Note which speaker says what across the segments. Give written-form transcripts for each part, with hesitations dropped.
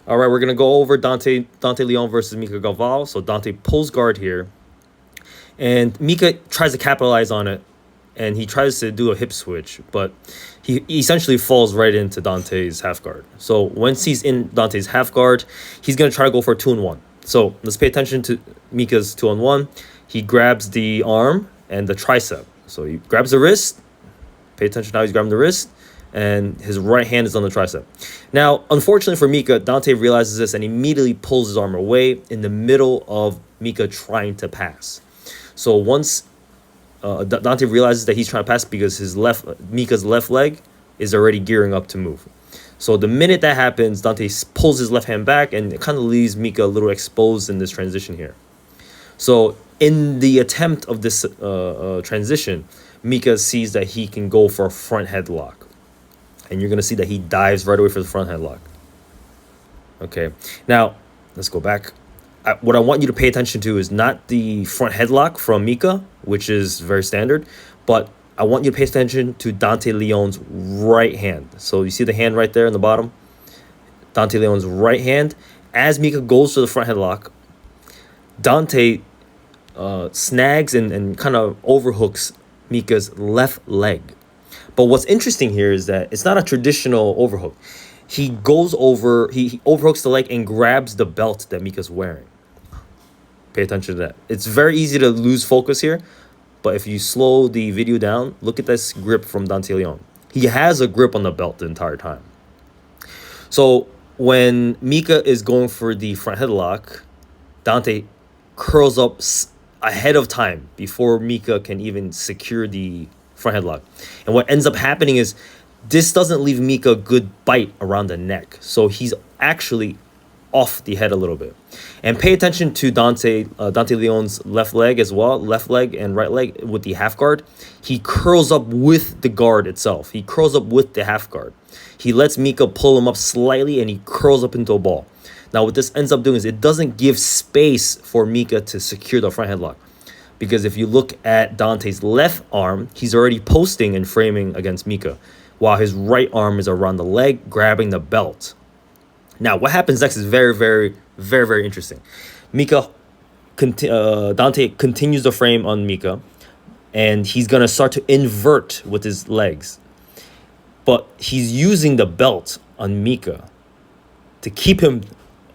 Speaker 1: All right, we're going to go over Dante Leon versus Mica Galvao. So Dante pulls guard here, and Mica tries to capitalize on it, and he tries to do a hip switch, but he essentially falls right into Dante's half guard. So once he's in Dante's half guard, he's going to try to go for a 2-on-1. So let's pay attention to Mica's 2-on-1. He grabs the arm and the tricep. So he grabs the wrist. Pay attention to how he's grabbing the wrist. And his right hand is on the tricep. Now, unfortunately for Mica, Dante realizes this and immediately pulls his arm away in the middle of Mica trying to pass. So once Dante realizes that he's trying to pass because Mica's left leg is already gearing up to move. So the minute that happens, Dante pulls his left hand back, and it kind of leaves Mica a little exposed in this transition here. So in the attempt of this transition, Mica sees that he can go for a front headlock. And you're going to see that he dives right away for the front headlock. Okay, now let's go back. What I want you to pay attention to is not the front headlock from Mica, which is very standard, but I want you to pay attention to Dante Leon's right hand. So you see the hand right there in the bottom? Dante Leon's right hand. As Mica goes to the front headlock, Dante snags and kind of overhooks Mica's left leg. But what's interesting here is that it's not a traditional overhook. He goes over, he overhooks the leg and grabs the belt that Mica's wearing. Pay attention to that. It's very easy to lose focus here, but if you slow the video down, look at this grip from Dante Leon. He has a grip on the belt the entire time. So when Mica is going for the front headlock, Dante curls up ahead of time before Mica can even secure the front headlock. And what ends up happening is this doesn't leave Mica a good bite around the neck. So he's actually off the head a little bit. And pay attention to Dante Leon's left leg as well, left leg and right leg with the half guard. He curls up with the guard itself. He curls up with the half guard. He lets Mica pull him up slightly and he curls up into a ball. Now what this ends up doing is it doesn't give space for Mica to secure the front headlock. Because if you look at Dante's left arm, he's already posting and framing against Mica, while his right arm is around the leg, grabbing the belt. Now, what happens next is very, very, very, very interesting. Dante continues the frame on Mica, and he's going to start to invert with his legs. But he's using the belt on Mica to keep him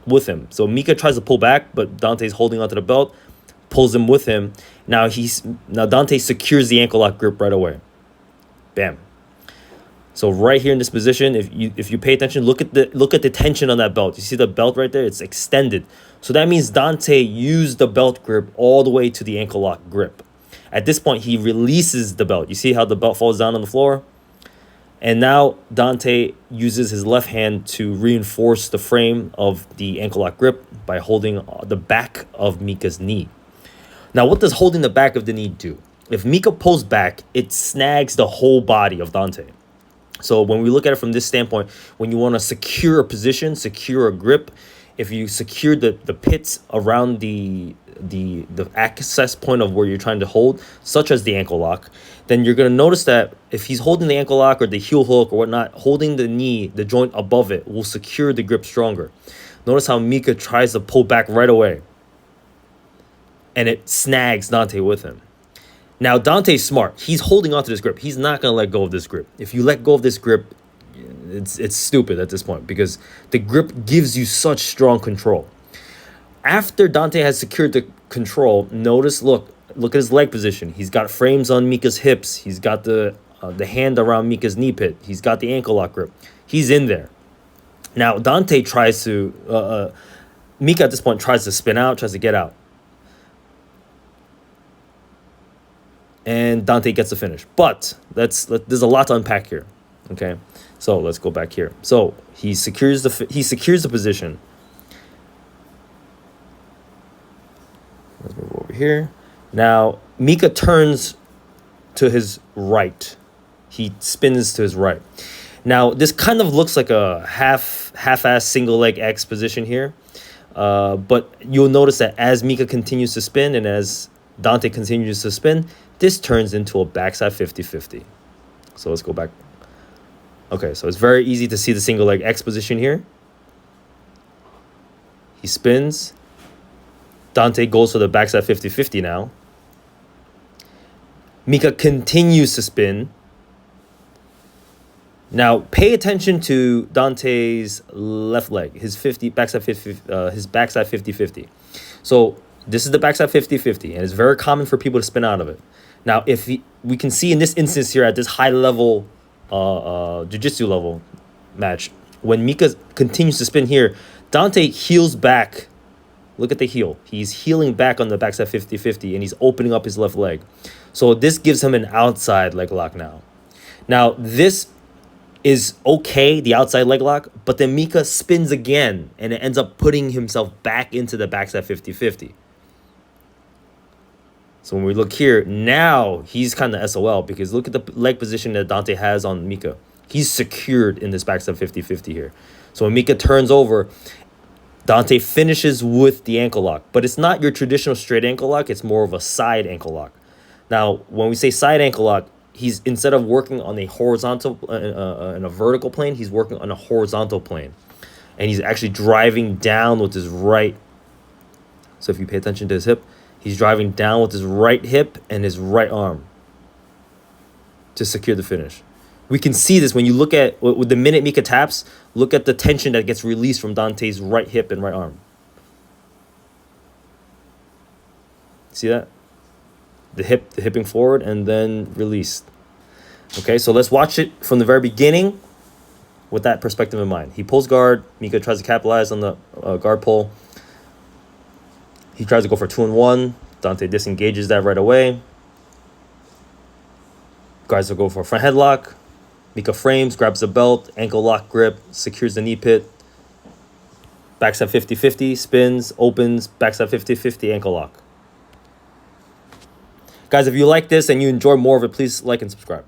Speaker 1: with him. So Mica tries to pull back, but Dante's holding onto the belt, pulls him with him. Now Dante secures the ankle lock grip right away. Bam. So right here in this position, if you pay attention, look at the tension on that belt. You see the belt right there? It's extended. So that means Dante used the belt grip all the way to the ankle lock grip. At this point, he releases the belt. You see how the belt falls down on the floor? And now Dante uses his left hand to reinforce the frame of the ankle lock grip by holding the back of Mica's knee. Now, what does holding the back of the knee do? If Mica pulls back, it snags the whole body of Dante. So when we look at it from this standpoint, when you want to secure a position, secure a grip, if you secure the pits around the access point of where you're trying to hold, such as the ankle lock, then you're going to notice that if he's holding the ankle lock or the heel hook or whatnot, holding the knee, the joint above it, will secure the grip stronger. Notice how Mica tries to pull back right away, and it snags Dante with him. Now, Dante's smart. He's holding onto this grip. He's not going to let go of this grip. If you let go of this grip, it's stupid at this point because the grip gives you such strong control. After Dante has secured the control, notice, look at his leg position. He's got frames on Mica's hips. He's got the hand around Mica's knee pit. He's got the ankle lock grip. He's in there. Now, Dante tries to, Mica at this point tries to spin out, tries to get out. And Dante gets the finish. But there's a lot to unpack here. Okay, so let's go back here. So he secures the position. Let's move over here. Now Mica turns to his right. He spins to his right. Now this kind of looks like a half-ass single leg X position here. But you'll notice that as Mica continues to spin and as Dante continues to spin, this turns into a backside 50-50. So let's go back. Okay, so it's very easy to see the single leg X position here. He spins. Dante goes for the backside 50-50 now. Mica continues to spin. Now, pay attention to Dante's left leg, his backside 50-50. So this is the backside 50-50, and it's very common for people to spin out of it. Now, we can see in this instance here at this high level jiu-jitsu level match, when Mica continues to spin here, Dante heels back. Look at the heel. He's heeling back on the backside 50-50, and he's opening up his left leg. So this gives him an outside leg lock now. Now, this is okay, the outside leg lock, but then Mica spins again, and it ends up putting himself back into the backside 50-50. So when we look here, now he's kind of SOL, because look at the leg position that Dante has on Mica. He's secured in this backside 50-50 here. So when Mica turns over, Dante finishes with the ankle lock, but it's not your traditional straight ankle lock. It's more of a side ankle lock. Now, when we say side ankle lock, he's, instead of working on a horizontal, in a vertical plane, he's working on a horizontal plane. And he's actually driving down with his right. So if you pay attention to his hip, he's driving down with his right hip and his right arm to secure the finish. We can see this when you look at, with the minute Mica taps, look at the tension that gets released from Dante's right hip and right arm. See that? The hipping forward and then released. Okay, so let's watch it from the very beginning with that perspective in mind. He pulls guard. Mica tries to capitalize on the guard pull. He tries to go for 2-1. Dante disengages that right away. Guards will go for a front headlock. Mica frames, grabs the belt, ankle lock grip, secures the knee pit. Backside 50-50, spins, opens, backside 50-50, ankle lock. Guys, if you like this and you enjoy more of it, please like and subscribe.